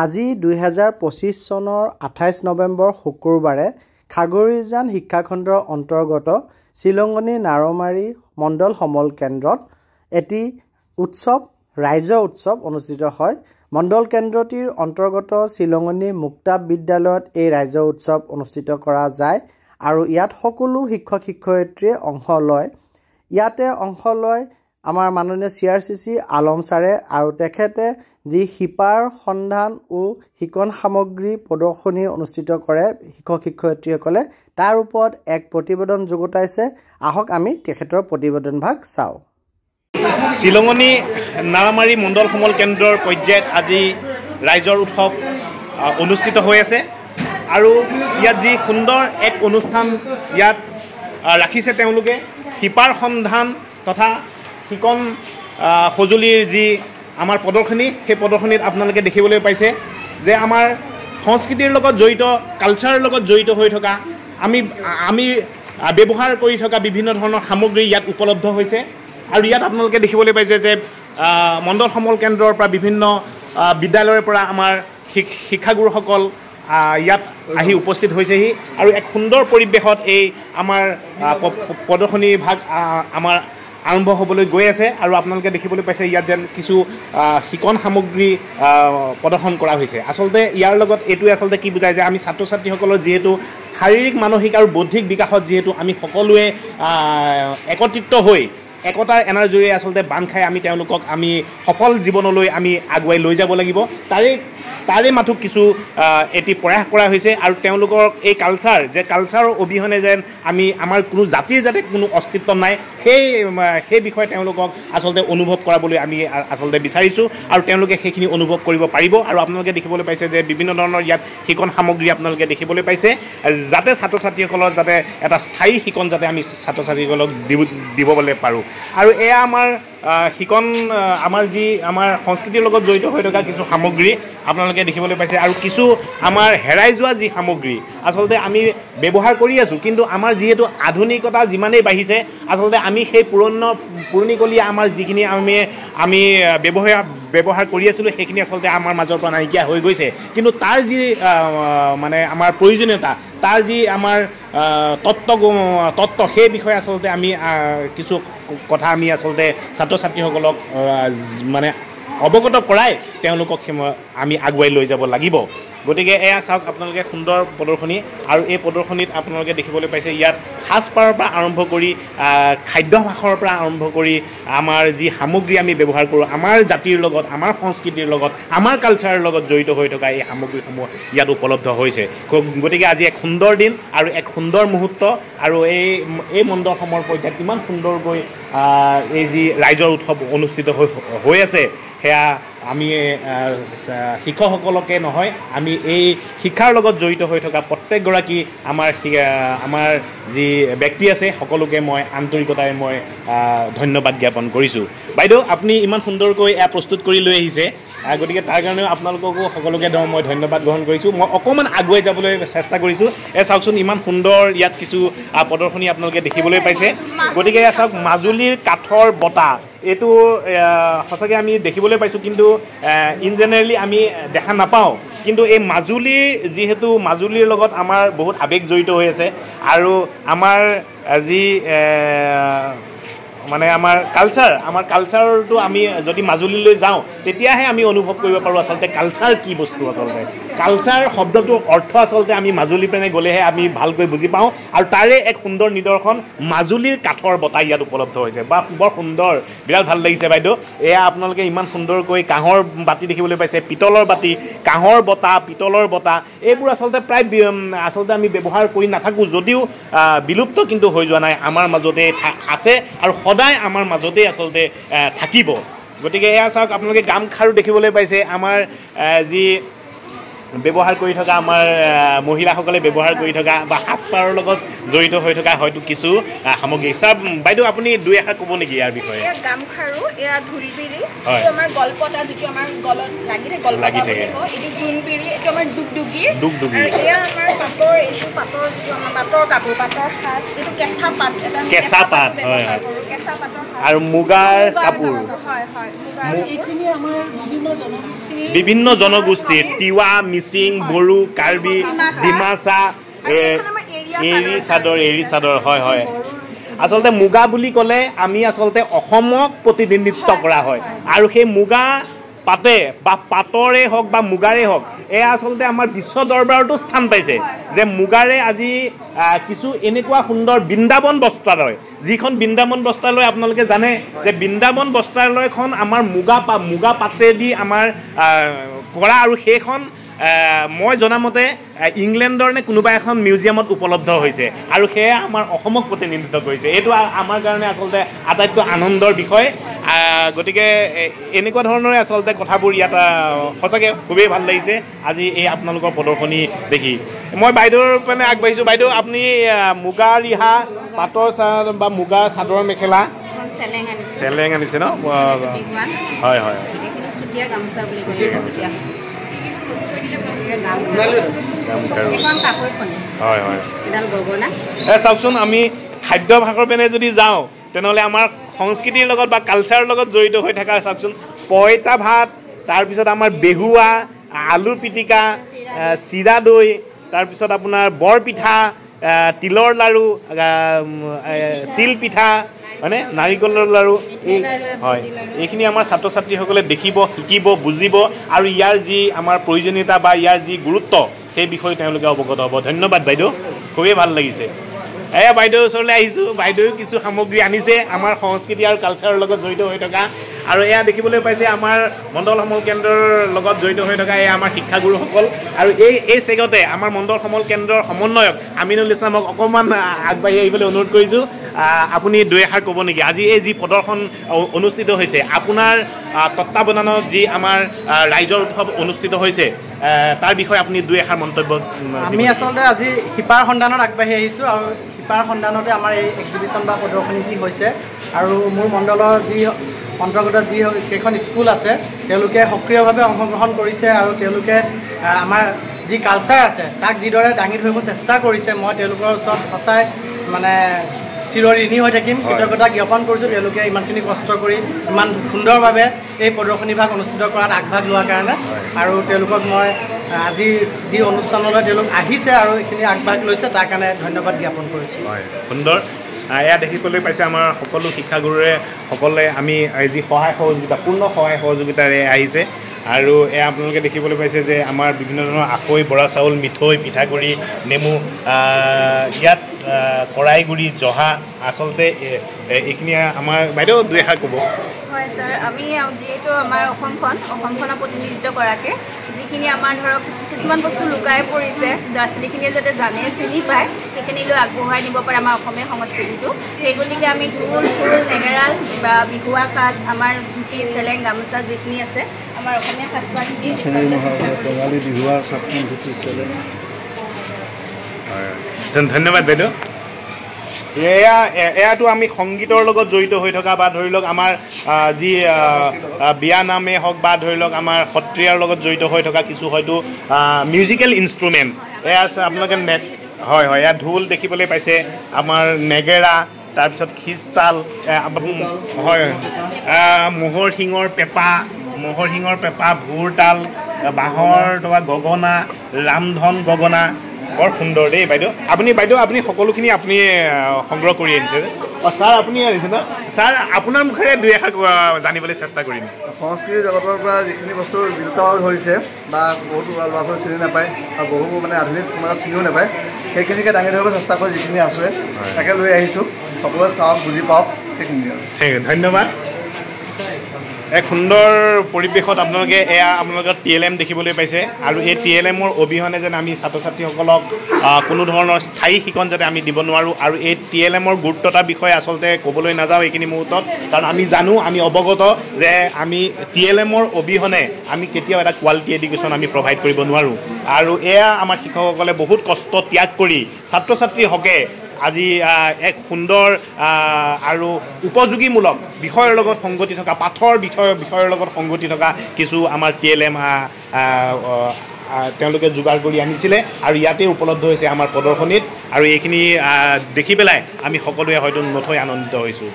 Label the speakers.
Speaker 1: আজি 2025 চনৰ 28 নৱেম্বৰ শুকুৰবাৰে খাগৰিজান শিক্ষাখণ্ডৰ অন্তৰ্গত শিলঙনি নাৰমাৰী মণ্ডল সমল কেন্দ্ৰত এটি উৎসৱ ৰাজ্য উৎসৱ অনুষ্ঠিত হয়। মণ্ডল কেন্দ্ৰটিৰ অন্তৰ্গত শিলঙনি মুক্তাব বিদ্যালয়ত এই ৰাজ্য উৎসৱ অনুষ্ঠিত কৰা যায় আৰু ইয়াত সকলো শিক্ষক শিক্ষয়িত্ৰীয়ে অংশ লয়। ইয়াতে অংশ লয় আমাৰ মাননীয় CRCC আলম ছাৰে আৰু তেখেতে যি শিপাৰ সন্ধান ও শিকন সামগ্ৰী প্ৰদৰ্শনী অনুষ্ঠিত কৰে শিক্ষক শিক্ষয়িত্ৰীসকলে তাৰ ওপৰত এক প্ৰতিবেদন যুগুতাইছে। আহক আমি তেখেতৰ প্ৰতিবেদন ভাগ চাওঁ।
Speaker 2: শিলঙনি নাৰামাৰী মণ্ডল সমল কেন্দ্ৰৰ পৰ্যায়ত আজি ৰাইজৰ উৎসৱ অনুষ্ঠিত হৈ আছে আৰু ইয়াত যি সুন্দৰ এক অনুষ্ঠান ইয়াত ৰাখিছে তেওঁলোকে শিপাৰ সন্ধান তথা শিকন সঁজুলিৰ যি আমাৰ প্ৰদৰ্শনী সেই প্ৰদৰ্শনীত আপোনালোকে দেখিবলৈ পাইছে যে আমাৰ সংস্কৃতিৰ লগত জড়িত কালচাৰৰ লগত জড়িত হৈ থকা আমি ব্যৱহাৰ কৰি থকা বিভিন্ন ধৰণৰ সামগ্ৰী ইয়াত উপলব্ধ হৈছে আৰু ইয়াত আপোনালোকে দেখিবলৈ পাইছে যে মণ্ডল সমল কেন্দ্ৰৰ পৰা বিভিন্ন বিদ্যালয়ৰ পৰা আমাৰ শিক্ষাগুৰুসকল ইয়াত আহি উপস্থিত হৈছেহি আৰু এক সুন্দৰ পৰিৱেশত এই আমাৰ প্ৰদৰ্শনী ভাগ আমাৰ আৰম্ভ হ'বলৈ গৈ আছে আৰু আপোনালোকে দেখিবলৈ পাইছে ইয়াত যেন কিছু শিকন সামগ্ৰী প্ৰদৰ্শন কৰা হৈছে। আচলতে ইয়াৰ লগত এইটোৱে আচলতে কি বুজায় যে আমি ছাত্ৰ ছাত্ৰীসকলৰ যিহেতু শাৰীৰিক মানসিক আৰু বৌদ্ধিক বিকাশত যিহেতু আমি সকলোৱে একত্ৰিত হৈ একতাৰ এনাৰ্জিৰে আচলতে বান্ধ খাই আমি তেওঁলোকক আমি সফল জীৱনলৈ আমি আগুৱাই লৈ যাব লাগিব তাৰে মাথো কিছু এটি প্ৰয়াস কৰা হৈছে আৰু তেওঁলোকৰ এই কালচাৰ যে কালচাৰৰ অবিহনে যেন আমাৰ কোনো জাতিৰ যাতে কোনো অস্তিত্ব নাই সেই বিষয়ে তেওঁলোকক আচলতে অনুভৱ কৰাবলৈ আমি আচলতে বিচাৰিছোঁ আৰু তেওঁলোকে সেইখিনি অনুভৱ কৰিব পাৰিব আৰু আপোনালোকে দেখিবলৈ পাইছে যে বিভিন্ন ধৰণৰ ইয়াত শিকন সামগ্ৰী আপোনালোকে দেখিবলৈ পাইছে যাতে ছাত্ৰ ছাত্ৰীসকলৰ যাতে এটা স্থায়ী শিকন যাতে আমি ছাত্ৰ ছাত্ৰীসকলক দিবলৈ পাৰোঁ আৰু এয়া আমাৰ শিকন আমাৰ সংস্কৃতিৰ লগত জড়িত হৈ থকা কিছু সামগ্ৰী আপোনালোকে দেখিবলৈ পাইছে আৰু কিছু আমাৰ হেৰাই যোৱা যি সামগ্ৰী আচলতে আমি ব্যৱহাৰ কৰি আছোঁ কিন্তু আমাৰ যিহেতু আধুনিকতা যিমানেই বাঢ়িছে আচলতে আমি সেই পুৰণিকলীয়া আমাৰ যিখিনি আমি ব্যৱহাৰ কৰি আছিলোঁ সেইখিনি আচলতে আমাৰ মাজৰ পৰা নাইকিয়া হৈ গৈছে কিন্তু তাৰ যি মানে আমাৰ প্ৰয়োজনীয়তা তাৰ যি আমাৰ তত্ত্ব সেই বিষয়ে আচলতে আমি কিছু কথা আমি আচলতে ছাত্ৰ ছাত্ৰীসকলক মানে অৱগত কৰাই তেওঁলোকক আমি আগুৱাই লৈ যাব লাগিব। গতিকে এয়া চাওক আপোনালোকে সুন্দৰ প্ৰদৰ্শনী আৰু এই প্ৰদৰ্শনীত আপোনালোকে দেখিবলৈ পাইছে ইয়াত সাজপাৰৰ পৰা আৰম্ভ কৰি খাদ্যাভাসৰ পৰা আৰম্ভ কৰি আমাৰ যি সামগ্ৰী আমি ব্যৱহাৰ কৰোঁ আমাৰ জাতিৰ লগত আমাৰ সংস্কৃতিৰ লগত আমাৰ কালচাৰৰ লগত জড়িত হৈ থকা এই সামগ্ৰীসমূহ ইয়াত উপলব্ধ হৈছে। গতিকে আজি এক সুন্দৰ দিন আৰু এক সুন্দৰ মুহূৰ্ত আৰু এই মণ্ডল সমৰ পৰ্যায়ত কিমান সুন্দৰকৈ এই যি ৰাইজৰ উৎসৱ অনুষ্ঠিত হৈ আছে সেয়া আমি শিক্ষকসকলকে নহয় আমি এই শিক্ষাৰ লগত জড়িত হৈ থকা প্ৰত্যেকগৰাকী আমাৰ যি ব্যক্তি আছে সকলোকে মই আন্তৰিকতাৰে মই ধন্যবাদ জ্ঞাপন কৰিছোঁ। বাইদেউ আপুনি ইমান সুন্দৰকৈ এয়া প্ৰস্তুত কৰি লৈ আহিছে গতিকে তাৰ কাৰণেও আপোনালোককো সকলোকে মই ধন্যবাদ গ্ৰহণ কৰিছোঁ। মই অকণমান আগুৱাই যাবলৈ চেষ্টা কৰিছোঁ। চাওকচোন ইমান সুন্দৰ ইয়াত কিছু প্ৰদৰ্শনী আপোনালোকে দেখিবলৈ পাইছে। গতিকে চাওক মাজুলীৰ কাঠৰ বঁটা এইটো সঁচাকৈ আমি দেখিবলৈ পাইছোঁ কিন্তু ইন জেনেৰেলি আমি দেখা নাপাওঁ কিন্তু এই যিহেতু মাজুলীৰ লগত আমাৰ বহুত আৱেগ জড়িত হৈ আছে আৰু আমাৰ যি মানে আমাৰ কালচাৰটো আমি যদি মাজুলীলৈ যাওঁ তেতিয়াহে আমি অনুভৱ কৰিব পাৰোঁ আচলতে কালচাৰ কি বস্তু আচলতে কালচাৰ শব্দটোৰ অৰ্থ আচলতে আমি মাজুলী পিনে গ'লেহে আমি ভালকৈ বুজি পাওঁ আৰু তাৰে এক সুন্দৰ নিদৰ্শন মাজুলীৰ কাঠৰ বঁটা ইয়াত উপলব্ধ হৈছে বা বৰ সুন্দৰ বিৰাট ভাল লাগিছে বাইদেউ। এয়া আপোনালোকে ইমান সুন্দৰকৈ কাঁহৰ বাতি দেখিবলৈ পাইছে পিতলৰ বাতি কাঁহৰ বঁটা পিতলৰ বঁটা এইবোৰ আচলতে প্ৰায় আচলতে আমি ব্যৱহাৰ কৰি নাথাকোঁ যদিও বিলুপ্ত কিন্তু হৈ যোৱা নাই আমাৰ মাজতে আছে আৰু সদায় আমাৰ মাজতেই আচলতে থাকিব। গতিকে এয়া চাওক আপোনালোকে গামখাৰু দেখিবলৈ পাইছে আমাৰ যি ব্যৱহাৰ কৰি থকা আমাৰ মহিলাসকলে ব্যৱহাৰ কৰি থকা বা সাজপাৰৰ লগত জড়িত হৈ থকা হয়তো কিছু সামগ্ৰী ছাৰ বাইদেউ আপুনি দুই এষাৰ ক'ব নেকি ইয়াৰ বিষয়ে
Speaker 3: গামখাৰু এয়া ঢোলবিৰি আমাৰ গলপতা যিটো আমাৰ গলত লাগি থাকে গলপতা বুলি কয় এইটো জোনবিৰি এইটো আমাৰ দুগদুগি আৰু এয়া আমাৰ পাটৰ এইটো পাটৰ যিটো আমাৰ পাটৰ কাপোৰ পাটৰ সাজ এইটো কেঁচা পাট এটা
Speaker 2: কেঁচা পাট হয় হয়
Speaker 3: কেঁচা পাটৰ
Speaker 2: আৰু মুগাৰ কাপোৰ
Speaker 3: হয় হয়
Speaker 4: এইখিনি আমাৰ
Speaker 2: বিভিন্ন জনগোষ্ঠীৰ তিৱা মিচিং বড়ো কাৰ্বি ডিমাচা এৰী চাদৰ হয় হয় আচলতে মুগা বুলি ক'লে আমি আচলতে অসমক প্ৰতিনিধিত্ব কৰা হয় আৰু সেই মুগা পাতে বা পাটৰে হওক বা মুগাৰে হওক এয়া আচলতে আমাৰ বিশ্ব দৰবাৰতো স্থান পাইছে যে মুগাৰে আজি কিছু এনেকুৱা সুন্দৰ বৃন্দাবন বস্ত্ৰালয় যিখন বৃন্দাবন বস্ত্ৰালয় আপোনালোকে জানে যে বৃন্দাবন বস্ত্ৰালয়খন আমাৰ মুগা পাতেদি আমাৰ কৰা আৰু সেইখন মই জনামতে ইংলেণ্ডৰ নে কোনোবা এখন মিউজিয়ামত উপলব্ধ হৈছে আৰু সেয়া আমাৰ অসমক প্ৰতিনিধিত্ব কৰিছে এইটো আমাৰ কাৰণে আচলতে আটাইতকৈ আনন্দৰ বিষয় গতিকে এনেকুৱা ধৰণৰে আচলতে কথাবোৰ ইয়াত সঁচাকৈ খুবেই ভাল লাগিছে আজি এই আপোনালোকৰ প্ৰদৰ্শনী দেখি মই বাইদেউৰ মানে আগবাঢ়িছোঁ বাইদেউ আপুনি মুগা ৰিহা পাটৰ বা মুগা চাদৰ মেখেলা চেলেং আনিছে ন হয় হয় চাওকচোন আমি খাদ্যভাসৰ পিনে যদি যাওঁ তেনেহ'লে আমাৰ সংস্কৃতিৰ লগত বা কালচাৰৰ লগত জড়িত হৈ থকা চাওকচোন পইতা ভাত তাৰপিছত আমাৰ বেহুৱা আলুৰ পিটিকা চিৰা দৈ তাৰপিছত আপোনাৰ বৰপিঠা তিলৰ লাড়ু তিল পিঠা হয়নে নাৰিকলৰ লাড়ু এই হয় এইখিনি আমাৰ ছাত্ৰ ছাত্ৰীসকলে দেখিব শিকিব বুজিব আৰু ইয়াৰ যি আমাৰ প্ৰয়োজনীয়তা বা ইয়াৰ যি গুৰুত্ব সেই বিষয়ে তেওঁলোকে অৱগত হ'ব ধন্যবাদ বাইদেউ খুবেই ভাল লাগিছে এয়া বাইদেউৰ ওচৰলৈ আহিছোঁ বাইদেউ কিছু সামগ্ৰী আনিছে আমাৰ সংস্কৃতি আৰু কালচাৰৰ লগত জড়িত হৈ থকা আৰু এয়া দেখিবলৈ পাইছে আমাৰ মণ্ডল সমল কেন্দ্ৰৰ লগত জড়িত হৈ থকা এয়া আমাৰ শিক্ষাগুৰুসকল আৰু এই চেগতে আমাৰ মণ্ডল সমল কেন্দ্ৰৰ সমন্বয়ক আমিনুল ইছলামক অকণমান আগবাঢ়ি আহিবলৈ অনুৰোধ কৰিছোঁ আপুনি দুই এষাৰ ক'ব নেকি আজি এই যি প্ৰদৰ্শন অনুষ্ঠিত হৈছে আপোনাৰ তত্ত্বাৱধানত যি আমাৰ ৰাইজৰ উৎসৱ অনুষ্ঠিত হৈছে তাৰ বিষয়ে আপুনি দুই এষাৰ মন্তব্য
Speaker 1: আমি আচলতে আজি শিপাৰ সন্ধানত আগবাঢ়ি আহিছোঁ আৰু শিপাৰ সন্ধানতে আমাৰ এই এক্সিবিশ্যন বা প্ৰদৰ্শনীটি হৈছে আৰু মোৰ মণ্ডলৰ যি অন্তৰ্গত যি কেইখন স্কুল আছে তেওঁলোকে সক্ৰিয়ভাৱে অংশগ্ৰহণ কৰিছে আৰু তেওঁলোকে আমাৰ যি কালচাৰ আছে তাক যিদৰে দাঙি ধৰিব চেষ্টা কৰিছে মই তেওঁলোকৰ ওচৰত সঁচাই মানে চিৰঋণী হৈ থাকিম কৃতজ্ঞতা জ্ঞাপন কৰিছোঁ তেওঁলোকে ইমানখিনি কষ্ট কৰি ইমান সুন্দৰভাৱে এই প্ৰদৰ্শনীভাগ অনুষ্ঠিত কৰাত আগভাগ লোৱাৰ কাৰণে আৰু তেওঁলোকক মই আজি যি অনুষ্ঠানলৈ তেওঁলোক আহিছে আৰু এইখিনি আগভাগ লৈছে তাৰ কাৰণে ধন্যবাদ জ্ঞাপন কৰিছোঁ
Speaker 2: হয় সুন্দৰ এয়া দেখিবলৈ পাইছে আমাৰ সকলো শিক্ষাগুৰুৰে সকলে আমি যি সহায় সহযোগিতা পূৰ্ণ সহায় সহযোগিতাৰে আহিছে আৰু এয়া আপোনালোকে দেখিবলৈ পাইছে যে আমাৰ বিভিন্ন ধৰণৰ আখৈ বৰা চাউল মিঠৈ পিঠাগুড়ি নেমু ইয়াত কৰাইগুড়ি জহা আচলতে এইখিনি আমাৰ বাইদেউ দুই এষাৰ ক'ব
Speaker 3: হয় ছাৰ আমি যিহেতু আমাৰ অসমখনক প্ৰতিনিধিত্ব কৰাকৈ যিখিনি আমাৰ ধৰক কিছুমান বস্তু লুকাই পৰিছে ল'ৰা ছোৱালীখিনিয়ে যাতে জানে চিনি পায় সেইখিনিলৈ আগবঢ়াই নিব পাৰে আমাৰ অসমীয়া সংস্কৃতিটো সেই গতিকে আমি ঢোল নেগেৰাল বা বিহুৱা সাজ আমাৰ ধুতি চেলেং গামোচা যিখিনি আছে আমাৰ অসমীয়া সাজপাৰখিনি
Speaker 2: ধন্যবাদ বাইদেউ এয়াতো আমি সংগীতৰ লগত জড়িত হৈ থকা বা ধৰি লওক আমাৰ যি বিয়া নামেই হওক বা ধৰি লওক আমাৰ সত্ৰীয়াৰ লগত জড়িত হৈ থকা কিছু হয়তো মিউজিকেল ইনষ্ট্ৰুমেণ্ট এয়া আছে আপোনালোকে হয় হয় ইয়াত ঢোল দেখিবলৈ পাইছে আমাৰ নেগেৰা তাৰপিছত খিজতাল হয় ম'হৰ শিঙৰ পেঁপা ভোৰতাল বাঁহৰ তোমাৰ গগনা ৰামধন গগনা বৰ সুন্দৰ দেই বাইদেউ আপুনি সকলোখিনি আপুনি সংগ্ৰহ কৰি আনিছে ছাৰ আপুনি আনিছে ন ছাৰ আপোনাৰ মুখেৰে দুই এষাৰ জানিবলৈ চেষ্টা কৰিম
Speaker 5: সংস্কৃতিৰ জগতৰ পৰা যিখিনি বস্তু বিলুপ্ত হৈ ধৰিছে বা বহুতো ল'ৰা ছোৱালী চিনি নাপায় আৰু বহু মানে আধুনিক সমাজত চিনিও নাপায় সেইখিনিকে দাঙি ধৰিব চেষ্টা কৰি যিখিনি আছে তাকে লৈ আহিছোঁ সকলোৱে চাওক বুজি পাওক সেইখিনি
Speaker 2: ধন্যবাদ এক সুন্দৰ পৰিৱেশত আপোনালোকে আপোনালোকৰ TLM দেখিবলৈ পাইছে আৰু এই TLMৰ অবিহনে যেন আমি ছাত্ৰ ছাত্ৰীসকলক কোনো ধৰণৰ স্থায়ী শিকন যাতে আমি দিব নোৱাৰোঁ আৰু এই TLMৰ গুৰুত্বতাৰ বিষয়ে আচলতে ক'বলৈ নাযাওঁ এইখিনি মুহূৰ্তত কাৰণ আমি জানো আমি অৱগত যে আমি TLMৰ অবিহনে আমি কেতিয়াও এটা কোৱালিটি এডুকেশ্যন আমি প্ৰভাইড কৰিব নোৱাৰোঁ আৰু এয়া আমাৰ শিক্ষকসকলে বহুত কষ্ট ত্যাগ কৰি ছাত্ৰ ছাত্ৰীৰ হকে আজি এক সুন্দৰ আৰু উপযোগীমূলক বিষয়ৰ লগত সংগতি থকা পাঠৰ বিষয়ৰ লগত সংগতি থকা কিছু আমাৰ TLM তেওঁলোকে যোগাৰ কৰি আনিছিলে আৰু ইয়াতে উপলব্ধ হৈছে আমাৰ প্ৰদৰ্শনীত আৰু এইখিনি দেখি পেলাই আমি সকলোৱে হয়তো নথৈ আনন্দিত হৈছোঁ